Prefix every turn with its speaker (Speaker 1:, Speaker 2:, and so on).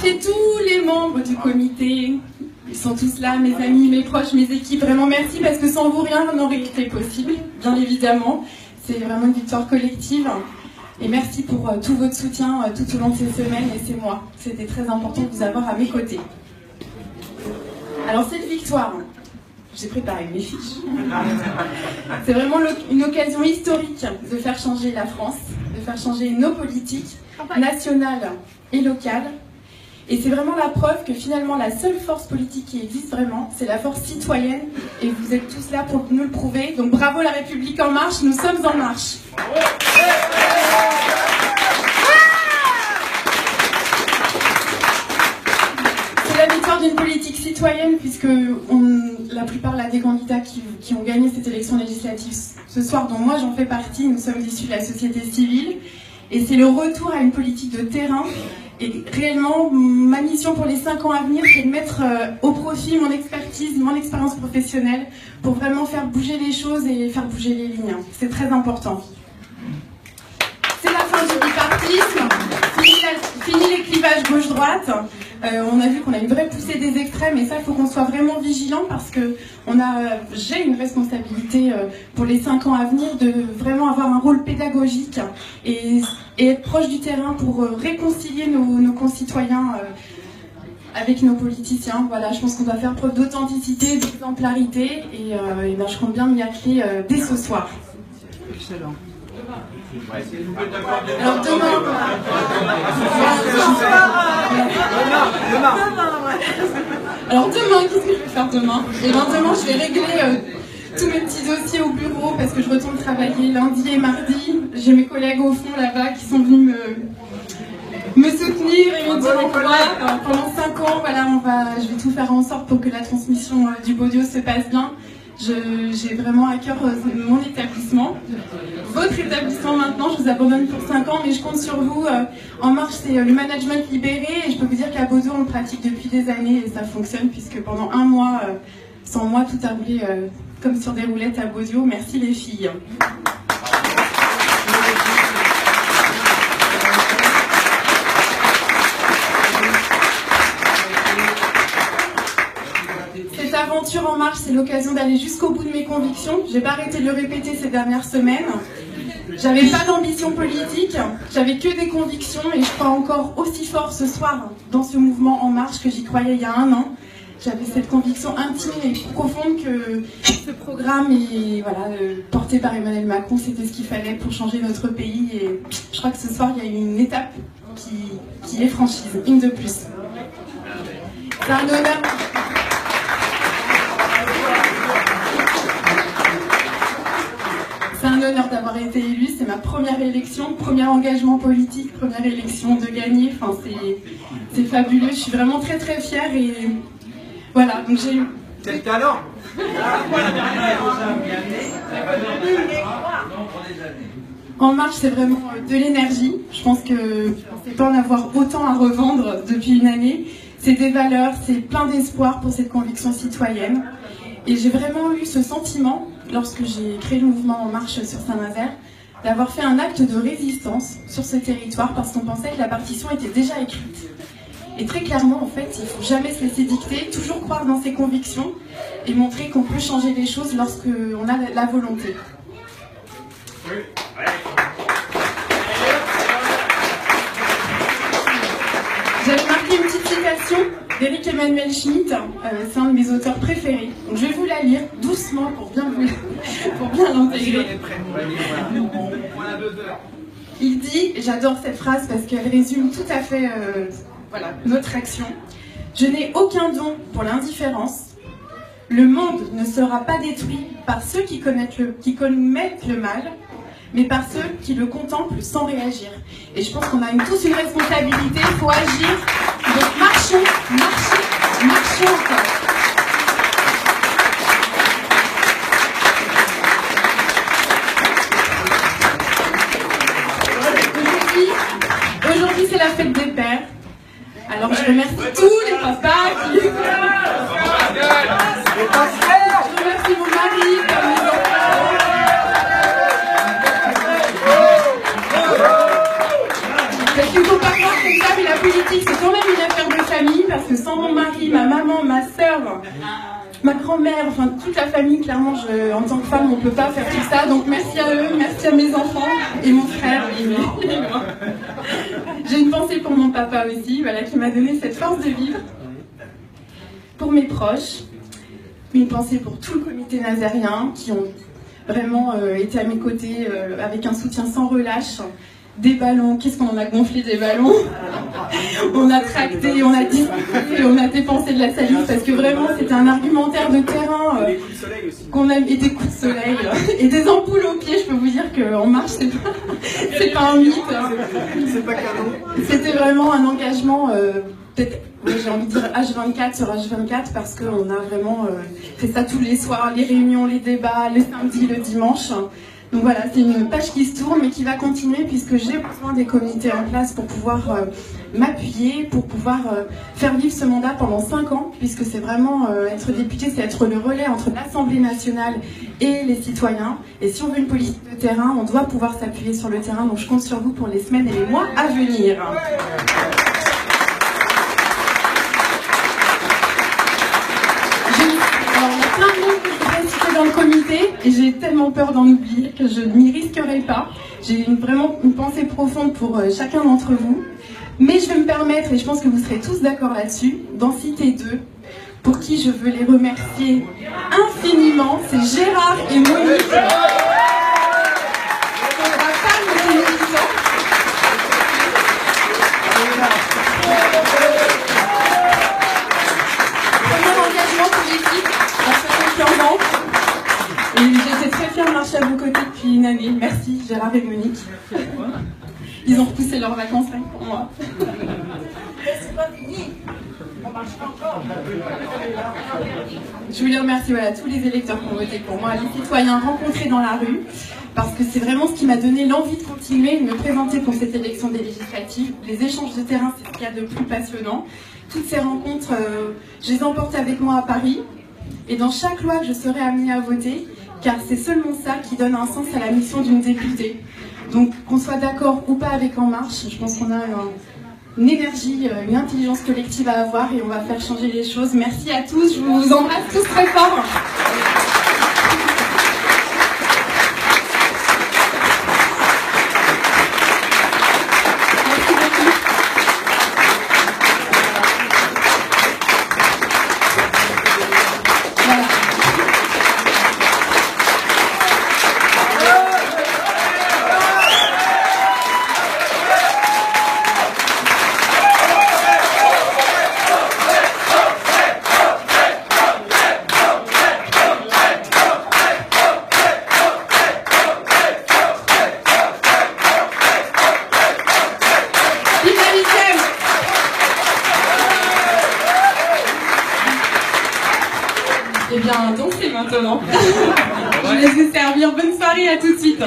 Speaker 1: remercier tous les membres du comité. Ils sont tous là, mes amis, mes proches, mes équipes. Vraiment merci parce que sans vous, rien n'aurait été possible, bien évidemment. C'est vraiment une victoire collective. Et merci pour tout votre soutien tout au long de ces semaines. Et c'est moi. C'était très important de vous avoir à mes côtés. Alors cette victoire, j'ai préparé mes fiches. C'est vraiment une occasion historique de faire changer la France, de faire changer nos politiques nationales et locales. Et c'est vraiment la preuve que finalement la seule force politique qui existe vraiment, c'est la force citoyenne. Et vous êtes tous là pour nous le prouver. Donc bravo La République En Marche, nous sommes en marche. C'est la victoire d'une politique citoyenne puisque la plupart des candidats qui ont gagné cette élection législative ce soir, dont moi j'en fais partie, nous sommes issus de la société civile. Et c'est le retour à une politique de terrain. Et réellement, ma mission pour les 5 ans à venir, c'est de mettre au profit mon expertise, mon expérience professionnelle pour vraiment faire bouger les choses et faire bouger les lignes. C'est très important. C'est la fin du bipartisme, fini les clivages gauche-droite. On a vu qu'on a une vraie poussée des extrêmes et ça, il faut qu'on soit vraiment vigilant parce que j'ai une responsabilité pour les 5 ans à venir de vraiment avoir un rôle pédagogique et être proche du terrain pour réconcilier nos concitoyens avec nos politiciens. Voilà, je pense qu'on doit faire preuve d'authenticité, d'exemplarité et je compte bien m'y atteler dès ce soir.
Speaker 2: Excellent.
Speaker 1: Alors demain, qu'est-ce que je vais faire demain? Et bien demain, je vais régler tous mes petits dossiers au bureau parce que je retourne travailler lundi et mardi. J'ai mes collègues au fond là-bas qui sont venus me soutenir et me dire pendant 5 ans, voilà, je vais tout faire en sorte pour que la transmission du Baudio se passe bien. J'ai vraiment à cœur mon établissement. Votre établissement maintenant, je vous abandonne pour 5 ans, mais je compte sur vous. En Marche, c'est le management libéré et je peux vous dire qu'à Baudio, on le pratique depuis des années et ça fonctionne puisque pendant 1 mois, sans moi, tout a roulé comme sur des roulettes à Baudio. Merci les filles. Cette aventure En Marche, c'est l'occasion d'aller jusqu'au bout de mes convictions. J'ai pas arrêté de le répéter ces dernières semaines. J'avais pas d'ambition politique, j'avais que des convictions et je crois encore aussi fort ce soir dans ce mouvement En Marche que j'y croyais il y a 1 an. J'avais cette conviction intime et profonde que ce programme porté par Emmanuel Macron, c'était ce qu'il fallait pour changer notre pays et je crois que ce soir il y a une étape qui est franchise, une de plus. C'est un honneur. C'est un honneur d'avoir été élue, c'est ma première élection, premier engagement politique, première élection de gagner, enfin c'est fabuleux, je suis vraiment très très fière et voilà, donc j'ai eu...
Speaker 2: C'est le talent.
Speaker 1: En Marche, c'est vraiment de l'énergie, je pense que je ne pensais pas en avoir autant à revendre depuis une année, c'est des valeurs, c'est plein d'espoir pour cette conviction citoyenne et j'ai vraiment eu ce sentiment lorsque j'ai créé le mouvement En Marche sur Saint-Nazaire, d'avoir fait un acte de résistance sur ce territoire parce qu'on pensait que la partition était déjà écrite. Et très clairement, en fait, il ne faut jamais se laisser dicter, toujours croire dans ses convictions et montrer qu'on peut changer les choses lorsqu'on a la volonté. J'avais marqué une petite citation d'Éric Emmanuel Schmitt, c'est un de mes auteurs préférés. Donc je vais vous la lire doucement pour bien l'intégrer. Il dit, j'adore cette phrase parce qu'elle résume tout à fait notre action. Je n'ai aucun don pour l'indifférence. Le monde ne sera pas détruit par ceux qui commettent le mal, mais par ceux qui le contemplent sans réagir. Et je pense qu'on a tous une responsabilité, il faut agir. Donc marchons encore. Aujourd'hui c'est la fête des pères. Alors je remercie tous les papas qui... Je remercie mon mari, comme mes enfants. Parce qu'il ne faut pas croire que ça, il a politique, c'est quand même une affaire de famille, parce que sans mon mari, ma maman, ma sœur, ma grand-mère, enfin toute la famille, clairement, en tant que femme, on ne peut pas faire tout ça. Donc merci à eux, merci à mes enfants et mon frère. Et moi. J'ai une pensée pour mon papa aussi, voilà, qui m'a donné cette force de vivre. Pour mes proches, une pensée pour tout le comité nazérien, qui ont vraiment été à mes côtés avec un soutien sans relâche. Des ballons, qu'est-ce qu'on en a gonflé des ballons. On a tracté, on a discuté, on a dépensé de la salive parce que vraiment c'était un argumentaire de terrain qu'on a, et des coups de soleil et des ampoules aux pieds. Je peux vous dire qu'en marche c'est pas un mythe.
Speaker 2: C'est pas cadeau.
Speaker 1: C'était vraiment un engagement peut-être, j'ai envie de dire H24 sur H24 parce qu'on a vraiment fait ça tous les soirs, les réunions, les débats, le samedi, le dimanche. Donc voilà, c'est une page qui se tourne mais qui va continuer puisque j'ai besoin des comités en place pour pouvoir m'appuyer, pour pouvoir faire vivre ce mandat pendant 5 ans, puisque c'est vraiment être député, c'est être le relais entre l'Assemblée nationale et les citoyens. Et si on veut une politique de terrain, on doit pouvoir s'appuyer sur le terrain. Donc je compte sur vous pour les semaines et les mois à venir. Dans le comité et j'ai tellement peur d'en oublier que je n'y risquerai pas. J'ai vraiment une pensée profonde pour chacun d'entre vous, mais je vais me permettre, et je pense que vous serez tous d'accord là-dessus, d'en citer 2 pour qui je veux les remercier infiniment. C'est Gérard et Monique. Et j'étais très fière de marcher à vos côtés depuis une année. Merci Gérard et Monique. Ils ont repoussé leurs vacances rien que pour moi. Je voulais remercier tous les électeurs qui ont voté pour moi, les citoyens rencontrés dans la rue, parce que c'est vraiment ce qui m'a donné l'envie de continuer et de me présenter pour cette élection des législatives. Les échanges de terrain, c'est ce qu'il y a de plus passionnant. Toutes ces rencontres, je les emporte avec moi à Paris. Et dans chaque loi que je serai amenée à voter, car c'est seulement ça qui donne un sens à la mission d'une députée. Donc qu'on soit d'accord ou pas avec En Marche, je pense qu'on a une énergie, une intelligence collective à avoir et on va faire changer les choses. Merci à tous, je vous embrasse tous très fort. Eh bien, dansez maintenant. Je vais vous servir. Bonne soirée, à tout de suite.